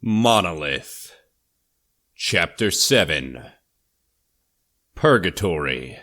Monolith. Chapter 7. Purgatory.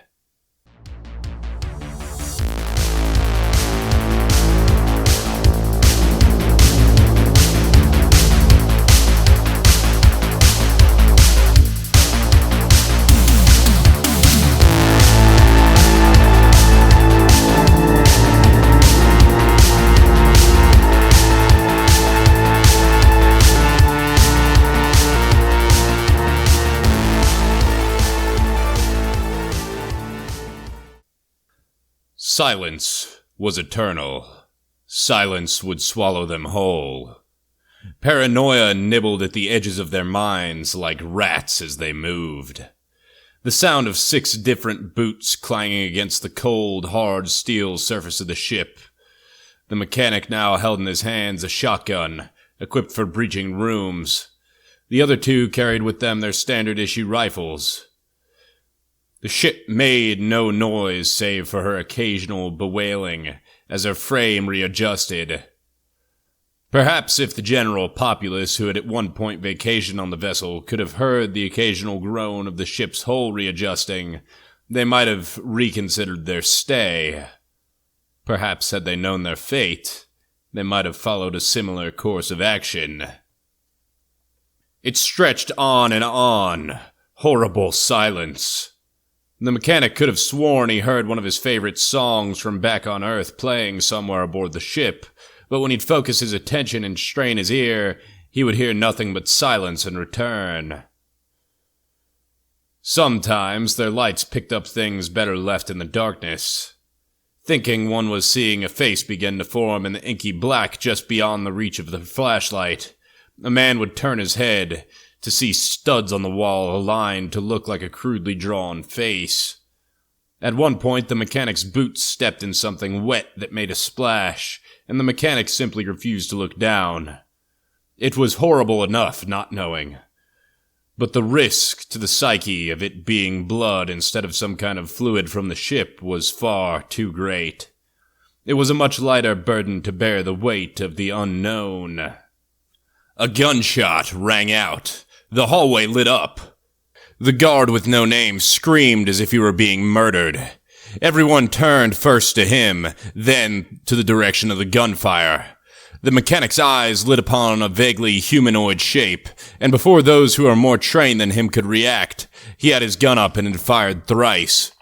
Silence was eternal. Silence would swallow them whole. Paranoia nibbled at the edges of their minds like rats as they moved. The sound of 6 different boots clanging against the cold, hard steel surface of the ship. The mechanic now held in his hands a shotgun, equipped for breaching rooms. The other 2 carried with them their standard-issue rifles. The ship made no noise save for her occasional bewailing as her frame readjusted. Perhaps if the general populace who had at one point vacationed on the vessel could have heard the occasional groan of the ship's hull readjusting, they might have reconsidered their stay. Perhaps had they known their fate, they might have followed a similar course of action. It stretched on and on. Horrible silence. The mechanic could have sworn he heard one of his favorite songs from back on Earth playing somewhere aboard the ship, but when he'd focus his attention and strain his ear, he would hear nothing but silence in return. Sometimes their lights picked up things better left in the darkness. Thinking one was seeing a face begin to form in the inky black just beyond the reach of the flashlight, a man would turn his head to see studs on the wall aligned to look like a crudely drawn face. At one point, the mechanic's boots stepped in something wet that made a splash, and the mechanic simply refused to look down. It was horrible enough not knowing, but the risk to the psyche of it being blood instead of some kind of fluid from the ship was far too great. It was a much lighter burden to bear the weight of the unknown. A gunshot rang out. The hallway lit up. The guard with no name screamed as if he were being murdered. Everyone turned first to him, then to the direction of the gunfire. The mechanic's eyes lit upon a vaguely humanoid shape, and before those who are more trained than him could react, he had his gun up and had fired thrice.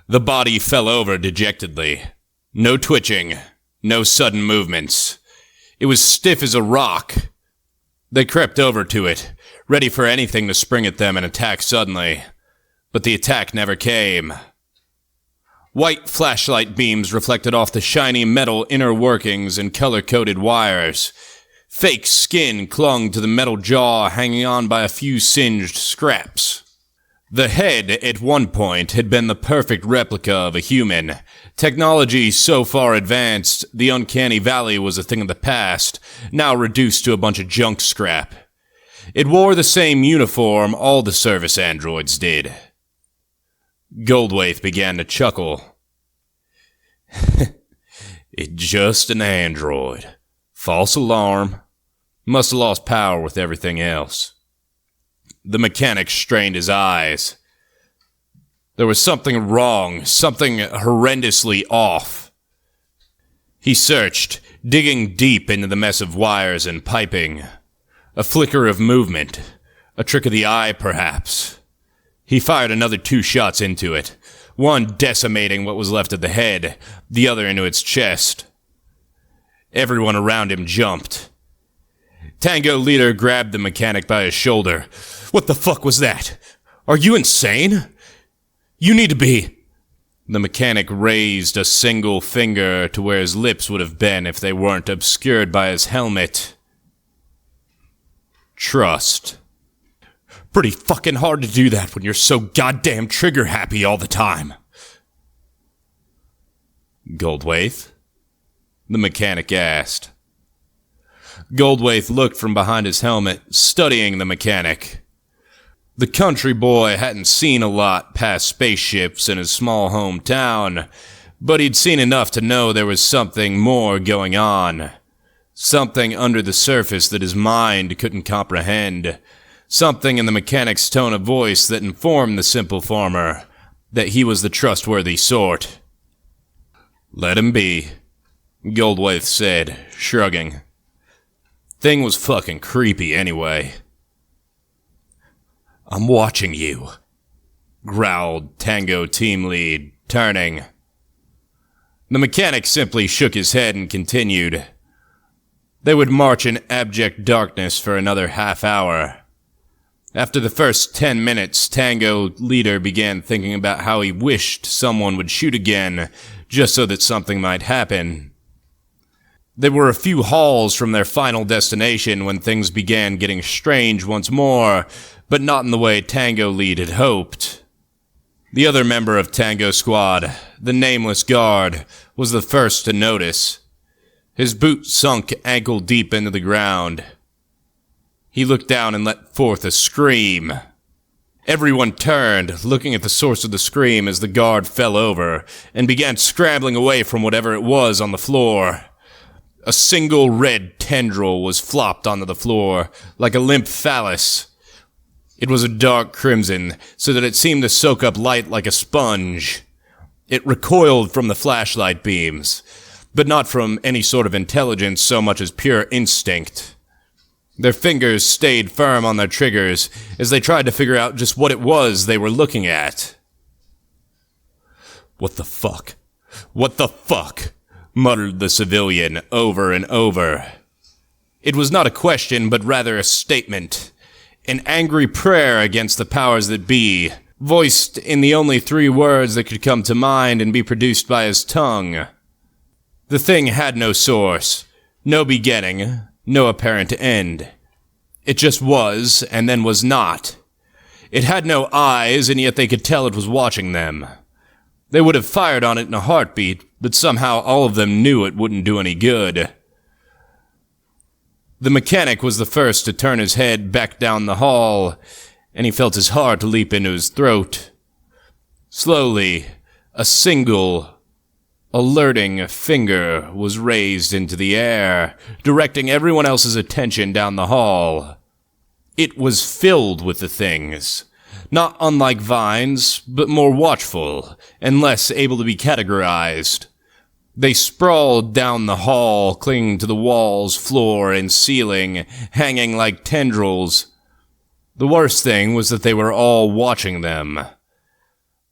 The body fell over dejectedly. No twitching, no sudden movements. It was stiff as a rock. They crept over to it, ready for anything to spring at them and attack suddenly. But the attack never came. White flashlight beams reflected off the shiny metal inner workings and color-coded wires. Fake skin clung to the metal jaw, hanging on by a few singed scraps. The head, at one point, had been the perfect replica of a human. Technology so far advanced, the uncanny valley was a thing of the past, now reduced to a bunch of junk scrap. It wore the same uniform all the service androids did. Goldwaith began to chuckle. It's just an android. False alarm. Must have lost power with everything else. The mechanic strained his eyes. There was something wrong, something horrendously off. He searched, digging deep into the mess of wires and piping. A flicker of movement. A trick of the eye, perhaps. He fired another 2 shots into it, one decimating what was left of the head, the other into its chest. Everyone around him jumped. Tango leader grabbed the mechanic by his shoulder. What the fuck was that? Are you insane? You need to be... The mechanic raised a single finger to where his lips would have been if they weren't obscured by his helmet. Trust. Pretty fucking hard to do that when you're so goddamn trigger happy all the time. Goldwaith? The mechanic asked. Goldwaith looked from behind his helmet, studying the mechanic. The country boy hadn't seen a lot past spaceships in his small hometown, but he'd seen enough to know there was something more going on. Something under the surface that his mind couldn't comprehend. Something in the mechanic's tone of voice that informed the simple farmer that he was the trustworthy sort. "Let him be," Goldthwait said, shrugging. Thing was fucking creepy anyway. "I'm watching you," growled Tango team lead, turning. The mechanic simply shook his head and continued. They would march in abject darkness for another half hour. After the first 10 minutes, Tango leader began thinking about how he wished someone would shoot again, just so that something might happen. They were a few halls from their final destination when things began getting strange once more, but not in the way Tango lead had hoped. The other member of Tango squad, the nameless guard, was the first to notice. His boot sunk ankle deep into the ground. He looked down and let forth a scream. Everyone turned, looking at the source of the scream as the guard fell over, and began scrambling away from whatever it was on the floor. A single red tendril was flopped onto the floor, like a limp phallus. It was a dark crimson, so that it seemed to soak up light like a sponge. It recoiled from the flashlight beams, but not from any sort of intelligence so much as pure instinct. Their fingers stayed firm on their triggers as they tried to figure out just what it was they were looking at. "What the fuck? What the fuck?" muttered the civilian over and over. It was not a question, but rather a statement. An angry prayer against the powers that be, voiced in the only 3 words that could come to mind and be produced by his tongue. The thing had no source, no beginning, no apparent end. It just was, and then was not. It had no eyes, and yet they could tell it was watching them. They would have fired on it in a heartbeat, but somehow all of them knew it wouldn't do any good. The mechanic was the first to turn his head back down the hall, and he felt his heart leap into his throat. Slowly, a single, alerting finger was raised into the air, directing everyone else's attention down the hall. It was filled with the things, not unlike vines, but more watchful and less able to be categorized. They sprawled down the hall, clinging to the walls, floor, and ceiling, hanging like tendrils. The worst thing was that they were all watching them.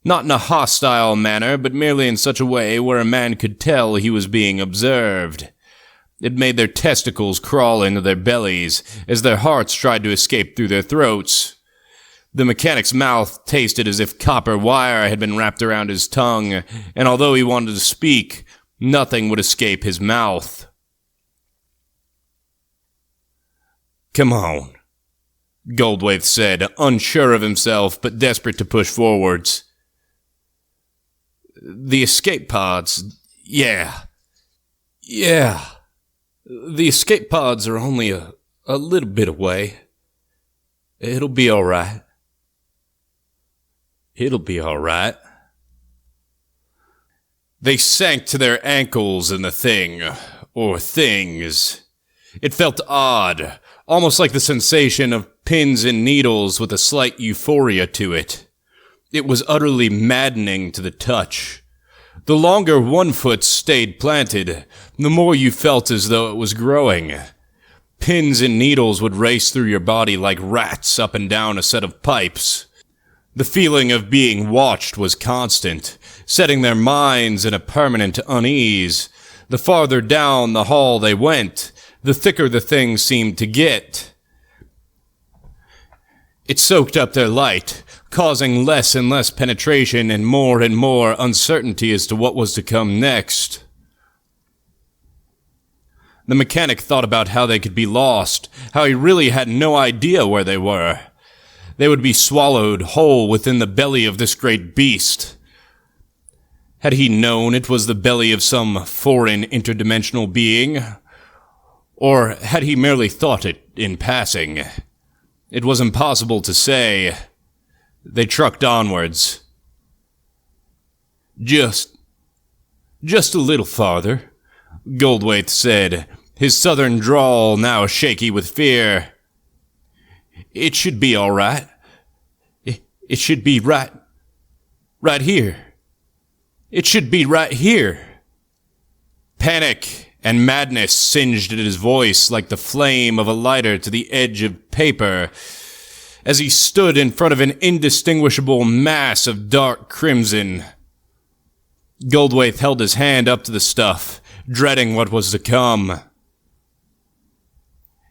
Not in a hostile manner, but merely in such a way where a man could tell he was being observed. It made their testicles crawl into their bellies as their hearts tried to escape through their throats. The mechanic's mouth tasted as if copper wire had been wrapped around his tongue, and although he wanted to speak, nothing would escape his mouth. "Come on," Goldthwait said, unsure of himself but desperate to push forwards. "The escape pods, yeah. The escape pods are only a little bit away. It'll be all right. It'll be all right." They sank to their ankles in the thing, or things. It felt odd, almost like the sensation of pins and needles with a slight euphoria to it. It was utterly maddening to the touch. The longer one foot stayed planted, the more you felt as though it was growing. Pins and needles would race through your body like rats up and down a set of pipes. The feeling of being watched was constant, setting their minds in a permanent unease. The farther down the hall they went, the thicker the thing seemed to get. It soaked up their light, causing less and less penetration and more uncertainty as to what was to come next. The mechanic thought about how they could be lost, how he really had no idea where they were. They would be swallowed whole within the belly of this great beast. Had he known it was the belly of some foreign interdimensional being? Or had he merely thought it in passing? It was impossible to say. They trucked onwards. Just a little farther, Goldthwait said, his southern drawl now shaky with fear. "It should be all right. It should be right here. It should be right here." Panic and madness singed at his voice like the flame of a lighter to the edge of paper, as he stood in front of an indistinguishable mass of dark crimson. Goldthwait held his hand up to the stuff, dreading what was to come.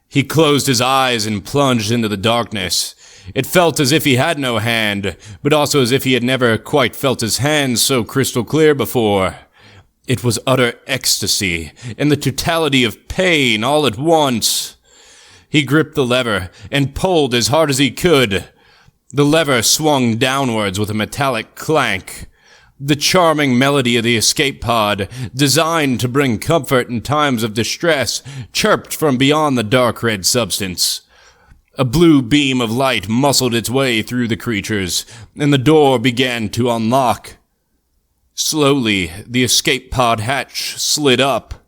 He closed his eyes and plunged into the darkness. It felt as if he had no hand, but also as if he had never quite felt his hands so crystal clear before. It was utter ecstasy, and the totality of pain all at once. He gripped the lever and pulled as hard as he could. The lever swung downwards with a metallic clank. The charming melody of the escape pod, designed to bring comfort in times of distress, chirped from beyond the dark red substance. A blue beam of light muscled its way through the creatures, and the door began to unlock. Slowly, the escape pod hatch slid up.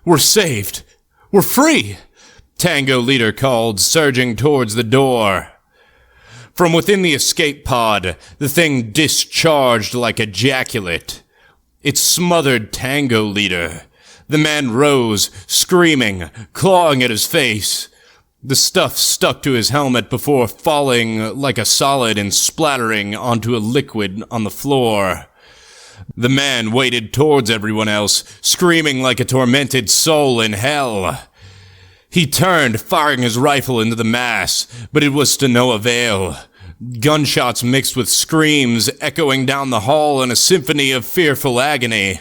"We're saved! We're free!" Tango Leader called, surging towards the door. From within the escape pod, the thing discharged like ejaculate. It smothered Tango Leader. The man rose, screaming, clawing at his face. The stuff stuck to his helmet before falling like a solid and splattering onto a liquid on the floor. The man waded towards everyone else, screaming like a tormented soul in hell. He turned, firing his rifle into the mass, but it was to no avail. Gunshots mixed with screams echoing down the hall in a symphony of fearful agony.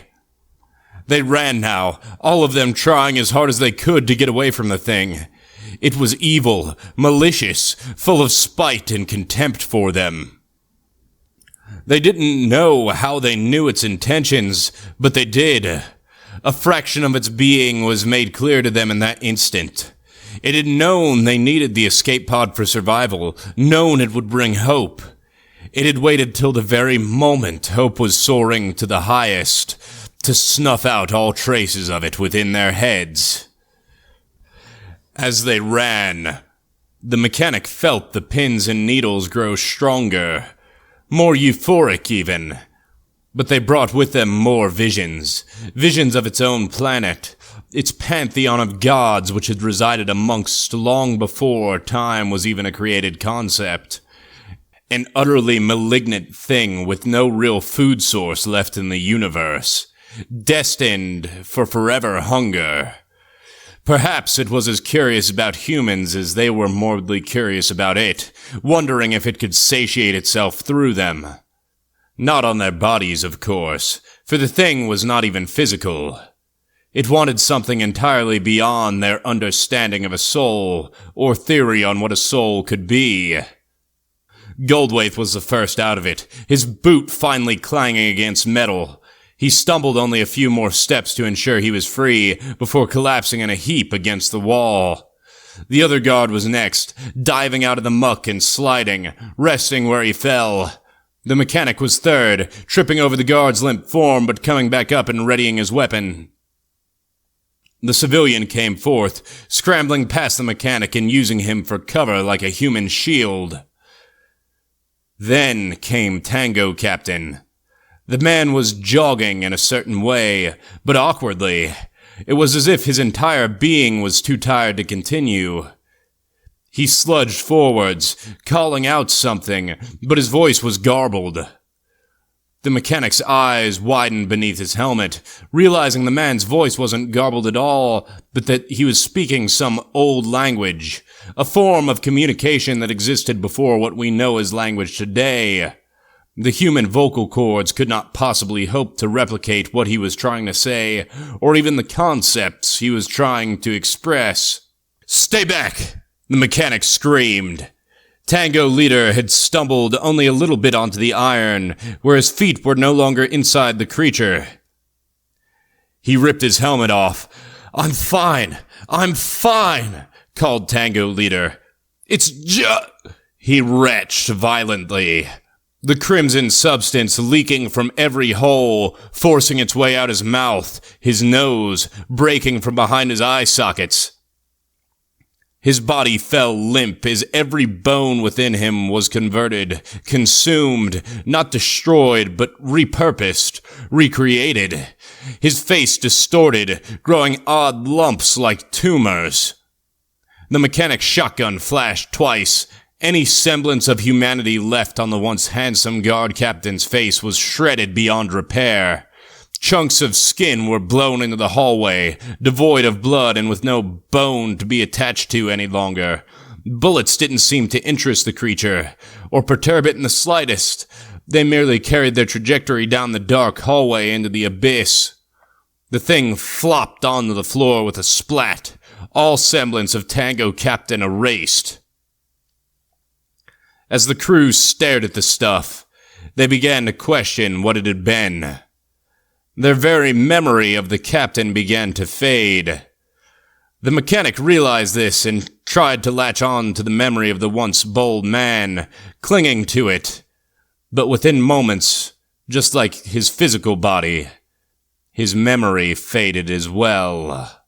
They ran now, all of them trying as hard as they could to get away from the thing. It was evil, malicious, full of spite and contempt for them. They didn't know how they knew its intentions, but they did. A fraction of its being was made clear to them in that instant. It had known they needed the escape pod for survival, known it would bring hope. It had waited till the very moment hope was soaring to the highest, to snuff out all traces of it within their heads. As they ran, the mechanic felt the pins and needles grow stronger, more euphoric even. But they brought with them more visions of its own planet, its pantheon of gods which had resided amongst long before time was even a created concept. An utterly malignant thing with no real food source left in the universe, destined for forever hunger. Perhaps it was as curious about humans as they were morbidly curious about it, wondering if it could satiate itself through them. Not on their bodies, of course, for the thing was not even physical. It wanted something entirely beyond their understanding of a soul, or theory on what a soul could be. Goldthwait was the first out of it, his boot finally clanging against metal. He stumbled only a few more steps to ensure he was free, before collapsing in a heap against the wall. The other guard was next, diving out of the muck and sliding, resting where he fell. The mechanic was third, tripping over the guard's limp form but coming back up and readying his weapon. The civilian came forth, scrambling past the mechanic and using him for cover like a human shield. Then came Tango Captain. The man was jogging in a certain way, but awkwardly. It was as if his entire being was too tired to continue. He sludged forwards, calling out something, but his voice was garbled. The mechanic's eyes widened beneath his helmet, realizing the man's voice wasn't garbled at all, but that he was speaking some old language, a form of communication that existed before what we know as language today. The human vocal cords could not possibly hope to replicate what he was trying to say, or even the concepts he was trying to express. "Stay back!" the mechanic screamed. Tango Leader had stumbled only a little bit onto the iron, where his feet were no longer inside the creature. He ripped his helmet off. I'm fine, called Tango Leader. He retched violently. the crimson substance leaking from every hole, forcing its way out his mouth, his nose breaking from behind his eye sockets. His body fell limp as every bone within him was converted, consumed, not destroyed, but repurposed, recreated. His face distorted, growing odd lumps like tumors. The mechanic's shotgun flashed twice. Any semblance of humanity left on the once handsome guard captain's face was shredded beyond repair. Chunks of skin were blown into the hallway, devoid of blood and with no bone to be attached to any longer. Bullets didn't seem to interest the creature, or perturb it in the slightest. They merely carried their trajectory down the dark hallway into the abyss. The thing flopped onto the floor with a splat, all semblance of Tango Captain erased. As the crew stared at the stuff, they began to question what it had been. Their very memory of the captain began to fade. The mechanic realized this and tried to latch on to the memory of the once bold man, clinging to it. But within moments, just like his physical body, his memory faded as well.